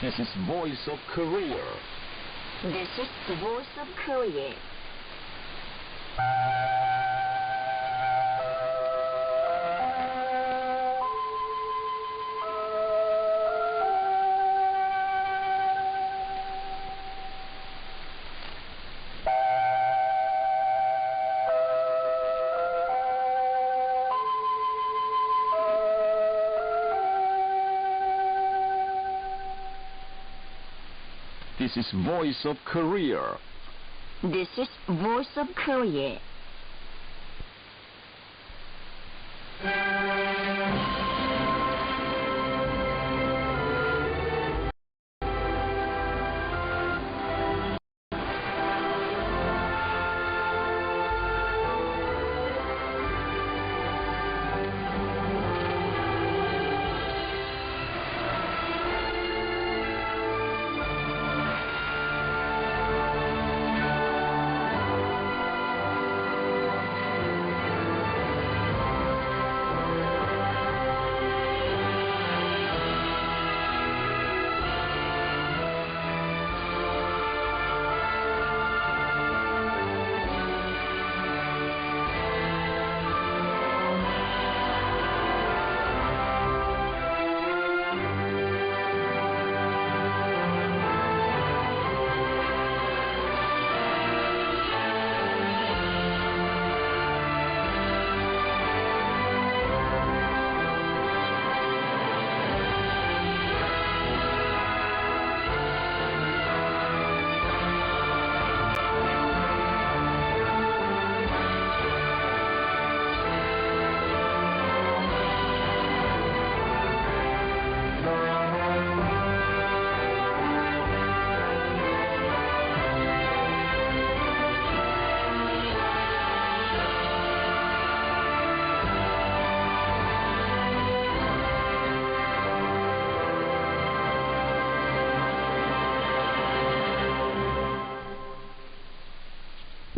This is Voice of Korea. This is the Voice of Korea. This is Voice of Korea. This is Voice of Korea.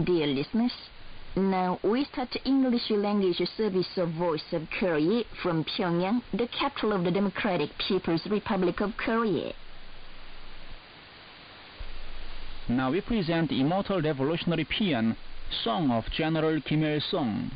Dear listeners, now we start English language service of Voice of Korea from Pyongyang, the capital of the Democratic People's Republic of Korea. Now we present Immortal Revolutionary Paean, Song of General Kim Il-sung.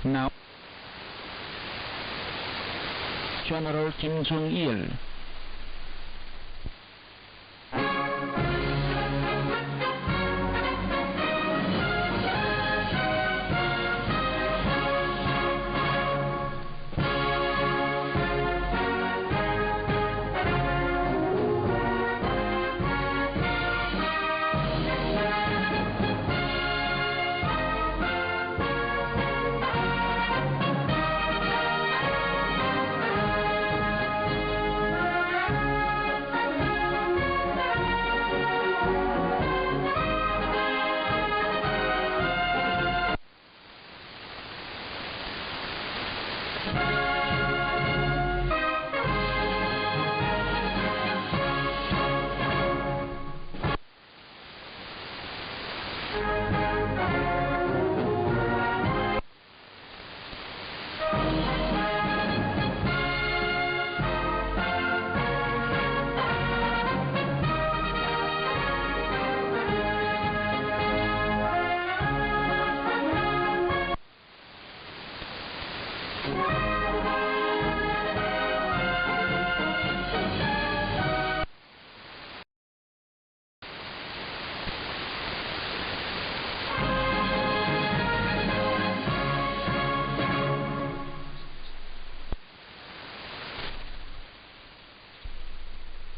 Now, General Kim Jong-il.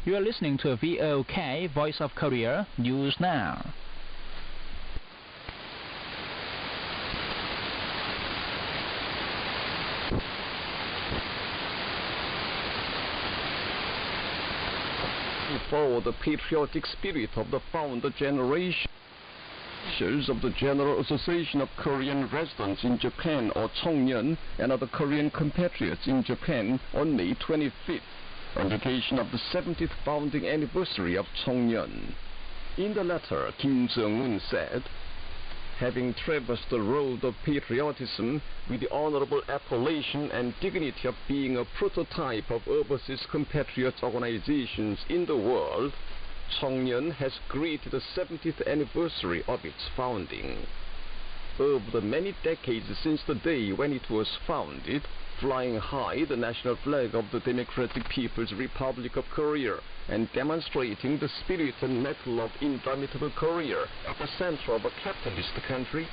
You are listening to VOK, Voice of Korea, News Now. For the patriotic spirit of the founder generation of the General Association of Korean Residents in Japan, or Cheongnyeon, and other Korean compatriots in Japan on May 25th, on the occasion of the 70th founding anniversary of Cheongnyeon. In the letter, Kim Jong-un said, "Having traversed the road of patriotism with the honorable appellation and dignity of being a prototype of overseas compatriot organizations in the world, Cheongnyeon has greeted the 70th anniversary of its founding. Over the many decades since the day when it was founded, flying high the national flag of the Democratic People's Republic of Korea and demonstrating the spirit and mettle of indomitable Korea at the center of a capitalist country,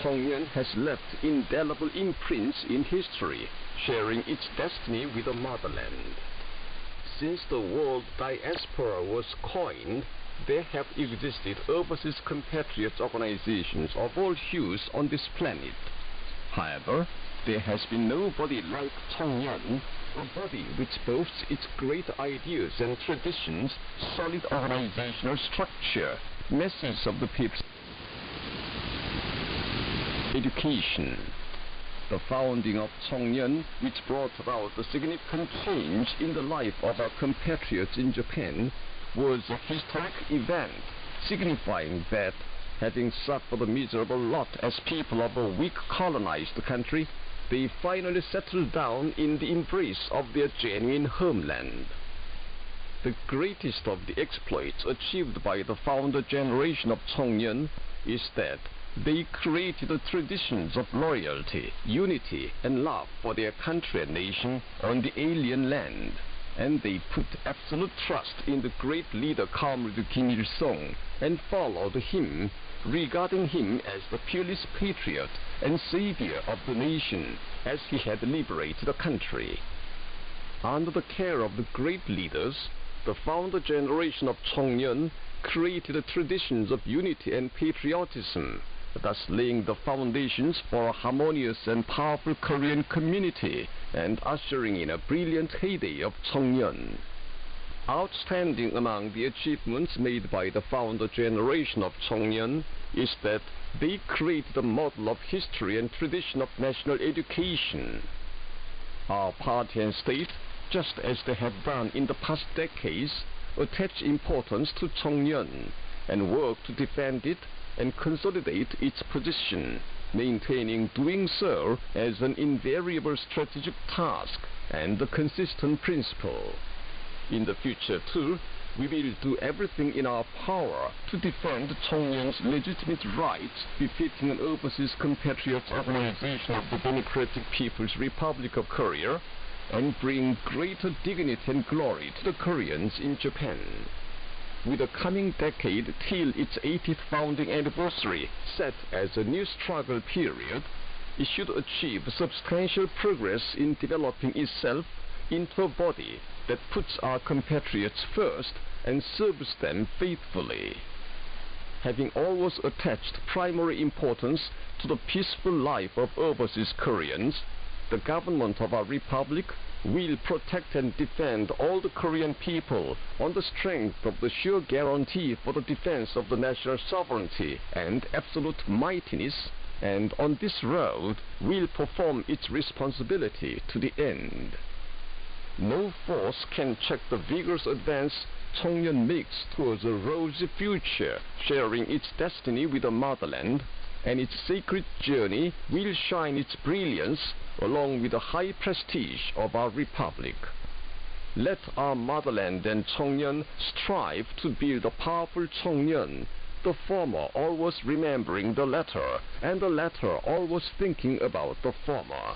Cheongnyeon has left indelible imprints in history, sharing its destiny with the motherland. Since the word diaspora was coined, there have existed overseas compatriots organizations of all hues on this planet. However, there has been nobody like Cheongnyeon, a body which boasts its great ideas and traditions, solid organizational structure, message of the people's education. The founding of Cheongnyeon, which brought about a significant change in the life of our compatriots in Japan, was a historic event, signifying that, having suffered a miserable lot as people of a weak colonized country, they finally settled down in the embrace of their genuine homeland. The greatest of the exploits achieved by the founder generation of Cheongnyeon is that they created the traditions of loyalty, unity, and love for their country and nation on the alien land, and they put absolute trust in the great leader Comrade Kim Il-sung and followed him, regarding him as the peerless patriot and savior of the nation, as he had liberated the country. Under the care of the great leaders, the founder generation of Cheongnyeon created the traditions of unity and patriotism, thus laying the foundations for a harmonious and powerful Korean community and ushering in a brilliant heyday of Cheongnyeon. Outstanding among the achievements made by the founder generation of Cheongnyeon is that they created a model of history and tradition of national education. Our party and state, just as they have done in the past decades, attach importance to Cheongnyeon and work to defend it and consolidate its position, maintaining doing so as an invariable strategic task and a consistent principle. In the future, too, we will do everything in our power to defend Cheongnyeon's legitimate rights befitting an overseas compatriot organization of the Democratic People's Republic of Korea and bring greater dignity and glory to the Koreans in Japan. With the coming decade till its 80th founding anniversary set as a new struggle period, it should achieve substantial progress in developing itself into a body that puts our compatriots first and serves them faithfully. Having always attached primary importance to the peaceful life of overseas Koreans, the government of our republic will protect and defend all the Korean people on the strength of the sure guarantee for the defense of the national sovereignty and absolute mightiness, and on this road will perform its responsibility to the end. No force can check the vigorous advance Cheongnyeon makes towards a rosy future, sharing its destiny with the motherland, and its sacred journey will shine its brilliance along with the high prestige of our republic. Let our motherland and Cheongnyeon strive to build a powerful Cheongnyeon, the former always remembering the latter, and the latter always thinking about the former.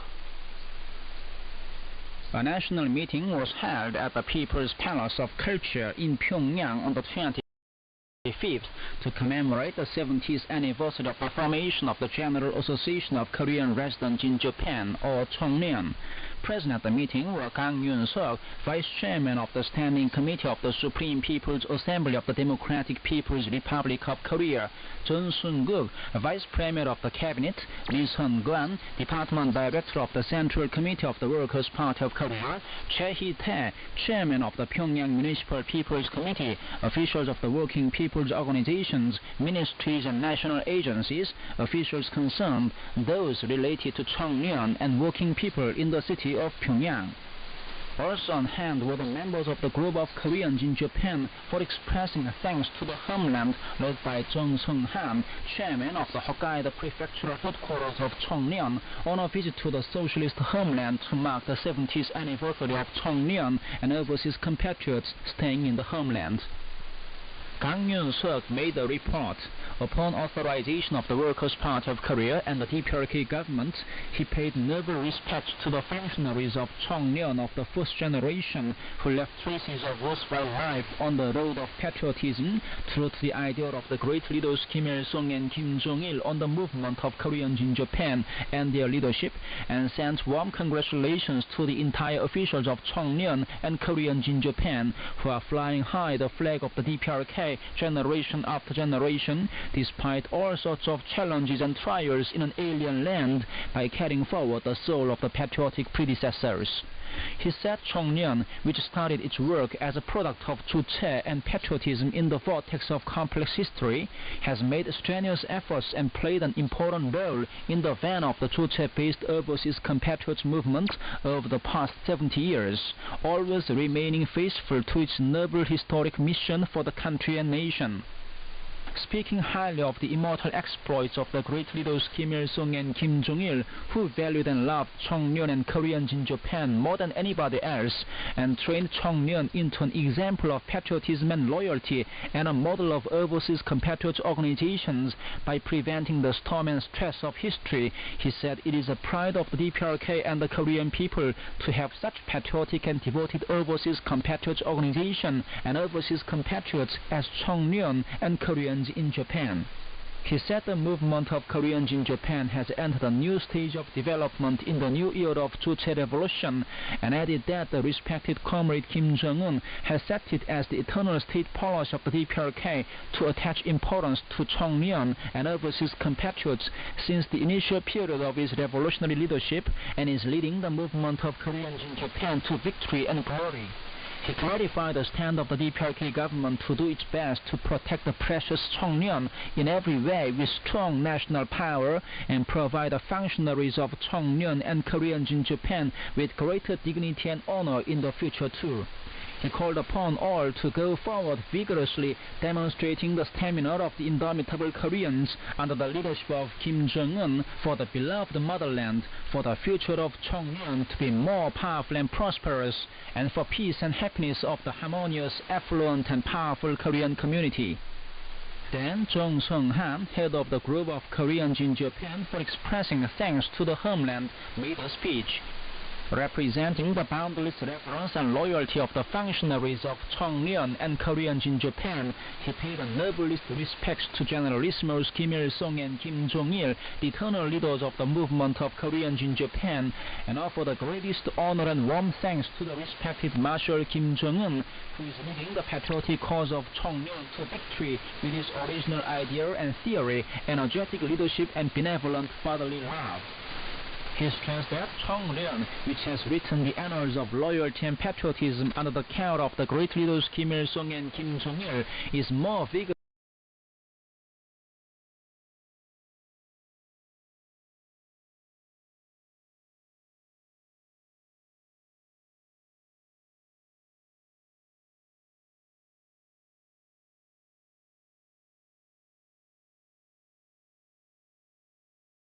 A national meeting was held at the People's Palace of Culture in Pyongyang on the 25th to commemorate the 70th anniversary of the formation of the General Association of Korean Residents in Japan, or Cheongnyeon. Present at the meeting were Kang Yoon-seok, Vice Chairman of the Standing Committee of the Supreme People's Assembly of the Democratic People's Republic of Korea, Chun Sun-guk, Vice Premier of the Cabinet, Lee Sun-kwan, Department Director of the Central Committee of the Workers' Party of Korea, Choi Hee-tae, Chairman of the Pyongyang Municipal People's Committee, officials of the working people's organizations, ministries and national agencies, officials concerned, those related to Cheongnyeon and working people in the city of Pyongyang. Also on hand were the members of the group of Koreans in Japan for expressing thanks to the homeland led by Jung Sung-han, chairman of the Hokkaido Prefectural Headquarters of Cheongnyeon, on a visit to the socialist homeland to mark the 70th anniversary of Cheongnyeon and overseas compatriots staying in the homeland. Kang Yoon-seok made the report. Upon authorization of the Workers' Party of Korea and the DPRK government, he paid noble respect to the functionaries of Cheongnyeon of the first generation who left traces of worthwhile life on the road of patriotism, true to the ideal of the great leaders Kim Il-sung and Kim Jong-il on the movement of Koreans in Japan and their leadership, and sent warm congratulations to the entire officials of Cheongnyeon and Koreans in Japan who are flying high the flag of the DPRK generation after generation, despite all sorts of challenges and trials in an alien land, by carrying forward the soul of the patriotic predecessors. He said Cheongnyeon, which started its work as a product of Juche and patriotism in the vortex of complex history, has made strenuous efforts and played an important role in the van of the Juche-based overseas compatriots movement over the past 70 years, always remaining faithful to its noble historic mission for the country and nation. Speaking highly of the immortal exploits of the great leaders Kim Il-sung and Kim Jong-il, who valued and loved Cheongnyeon and Koreans in Japan more than anybody else, and trained Cheongnyeon into an example of patriotism and loyalty and a model of overseas compatriot organizations by preventing the storm and stress of history, he said it is a pride of the DPRK and the Korean people to have such patriotic and devoted overseas compatriot organization and overseas compatriots as Cheongnyeon and Koreans in Japan. He said the movement of Koreans in Japan has entered a new stage of development in the new era of Juche Revolution, and added that the respected comrade Kim Jong-un has set it as the eternal state policy of the DPRK to attach importance to Cheongnyeon and overseas compatriots since the initial period of his revolutionary leadership, and is leading the movement of Koreans in Japan to victory and glory. He clarified the stand of the DPRK government to do its best to protect the precious Cheongnyeon in every way with strong national power and provide the functionaries of Cheongnyeon and Koreans in Japan with greater dignity and honor in the future too. He called upon all to go forward vigorously, demonstrating the stamina of the indomitable Koreans under the leadership of Kim Jong-un for the beloved motherland, for the future of Cheongnyeon to be more powerful and prosperous, and for peace and happiness of the harmonious, affluent and powerful Korean community. Then Jung Sung-han, head of the group of Koreans in Japan, for expressing thanks to the homeland, made a speech. Representing the boundless reverence and loyalty of the functionaries of Cheongnyeon and Koreans in Japan, he paid the noblest respects to Generalissimos Kim Il-sung and Kim Jong-il, the eternal leaders of the movement of Koreans in Japan, and offered the greatest honor and warm thanks to the respected Marshal Kim Jong-un, who is leading the patriotic cause of Cheongnyeon to victory with his original idea and theory, energetic leadership and benevolent fatherly love. He stressed that Cheongnyeon, which has written the annals of loyalty and patriotism under the care of the great leaders Kim Il-sung and Kim Jong-il, is more vigorous